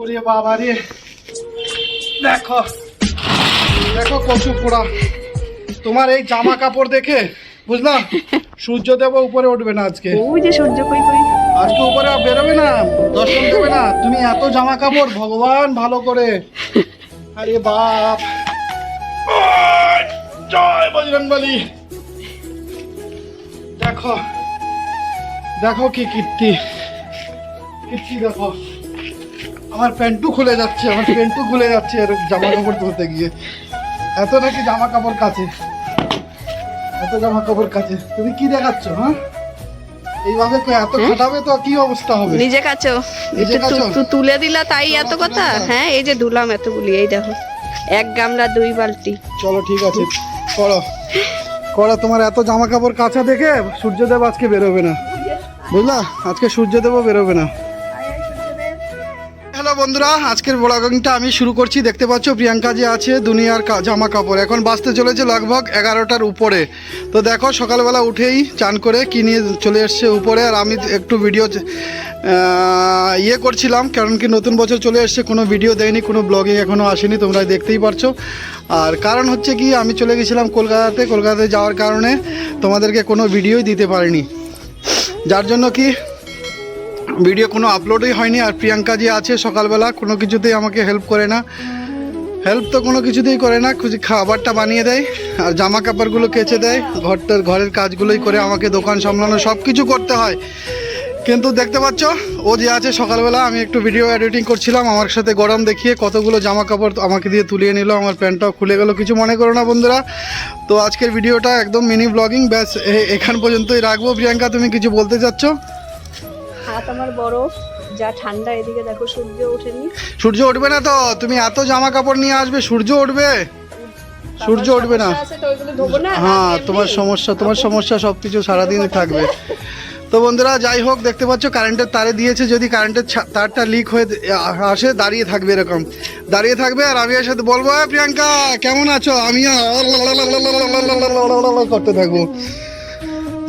ওরে বাবা রে, দেখো দেখো কচু পোড়া। তোমার এই জামা কাপড় দেখে বুঝলাম সূর্য দেব উপরে উঠবে না আজকে। ওই যে সূর্য কই কই আজকে উপরে আর বেরোবে না, দর্শন দেবে না। তুমি এত জামা কাপড়, ভগবান ভালো করে। আরে বাপ, জয় বজরংবলী। দেখো দেখো কি কীর্তি, কীর্তি দেখো। আমার প্যান্টু খুলে যাচ্ছে, আমার প্যান্টু খুলে যাচ্ছে আর জামা কাপড় ধুতে গিয়ে। এত নাকি জামা কাপড় কাছে, এত জামা কাপড় কাছে। তুমি কি দেখাচ্ছ? হ্যাঁ, এইভাবে এত খাটাবে তো কি অবস্থা হবে? নিজে কাছো, নিজে কাছো? তুলে দিলা তাই এত কথা। হ্যাঁ এই যে ধুলাম এতগুলি, এই দেখো 1 গামলা 2 বালতি। চলো ঠিক আছে, করো করো। তোমার এত জামা কাপড় কাঁচা দেখে সূর্যদেব আজকে বেরোবে না, বুঝলা? আজকে সূর্যদেবও বেরোবে না। হ্যালো বন্ধুরা, আজকের ব্লগিংটা আমি শুরু করছি। দেখতে পাচ্ছ প্রিয়াঙ্কা যে আছে দুনিয়ার জামা কাপড়। এখন বাজতে চলেছে লগভগ 11টার উপরে। তো দেখো সকালবেলা উঠেই চান করে কি নিয়ে চলে এসছে উপরে। আর আমি একটু ভিডিও করছিলাম, কারণ কি নতুন বছর চলে এসছে, কোনো ভিডিও দেয়নি, কোনো ব্লগিং এখনও আসেনি, তোমরা দেখতেই পারছো। আর কারণ হচ্ছে কি, আমি চলে গেছিলাম কলকাতাতে যাওয়ার কারণে তোমাদেরকে কোনো ভিডিওই দিতে পারিনি, যার জন্য কি ভিডিও কোনো আপলোডই হয়নি। আর প্রিয়াঙ্কা যে আছে সকালবেলা কোনো কিছুতেই আমাকে হেল্প করে না, হেল্প তো কোনো কিছুতেই করে না। খাবারটা বানিয়ে দেয় আর জামা কাপড়গুলো কেচে দেয়, ঘরের কাজগুলোই করে আমাকে দোকান সামলানো সব কিছু করতে হয়। কিন্তু দেখতে পাচ্ছ ও যে আছে সকালবেলা, আমি একটু ভিডিও এডিটিং করছিলাম, আমার সাথে গরম দেখিয়ে কতগুলো জামা কাপড় আমাকে দিয়ে তুলিয়ে নিল, আমার প্যান্টটাও খুলে গেল। কিছু মনে করো না বন্ধুরা। তো আজকের ভিডিওটা একদম মিনি ব্লগিং, ব্যাস এখান পর্যন্তই রাখবো। প্রিয়াঙ্কা তুমি কিছু বলতে চাচ্ছ? হাত আমার বরফ, যা ঠান্ডা। এদিকে দেখো সূর্য ওঠেনি। সূর্য উঠবে না তো, তুমি এত জামা কাপড় নিয়ে আসবে, সূর্য উঠবে? সূর্য উঠবে না। হ্যাঁ, তোমার সমস্যা সব কিছু সারাদিনই থাকবে। তো বন্ধুরা যাই হোক, দেখতে পাচ্ছ কারেন্টের তারে দিয়েছে। যদি কারেন্টের তারটা লিক হয়ে আসে, দাঁড়িয়ে থাকবে, এরকম দাঁড়িয়ে থাকবে। আর আমি এর সাথে বলবো, প্রিয়াঙ্কা কেমন আছো, আমিও করতে থাকবো।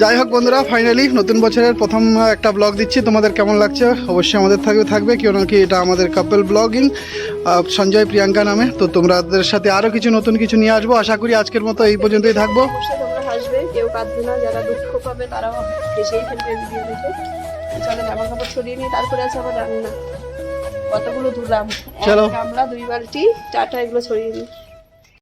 যাই হোক বন্ধুরা, ফাইনালি নতুন বছরের প্রথম একটা ব্লগ দিচ্ছি। তোমাদের কেমন লাগছে অবশ্যই আমাদের থাকবে কেউ নাকি, এটা আমাদের কাপল ব্লগিং সঞ্জয় প্রিয়াঙ্কা নামে। তো তোমাদের সাথে আরও কিছু নতুন কিছু নিয়ে আসবো। আশা করি আজকের মতো এই পর্যন্তই থাকবো। তোমরা হাসবে, কেউ কাঁদবে না। যারা দুঃখ পাবে তারাও হেসেই ফেলবে ভিডিও দেখে। চলো জামা কাপড় ছড়িয়ে নিয়ে তারপরে আছে আবার রান্না। কতগুলো ধুলাম, 1 গামলা 2 বালতি। টাটা, এগুলো ছড়িয়ে নিই।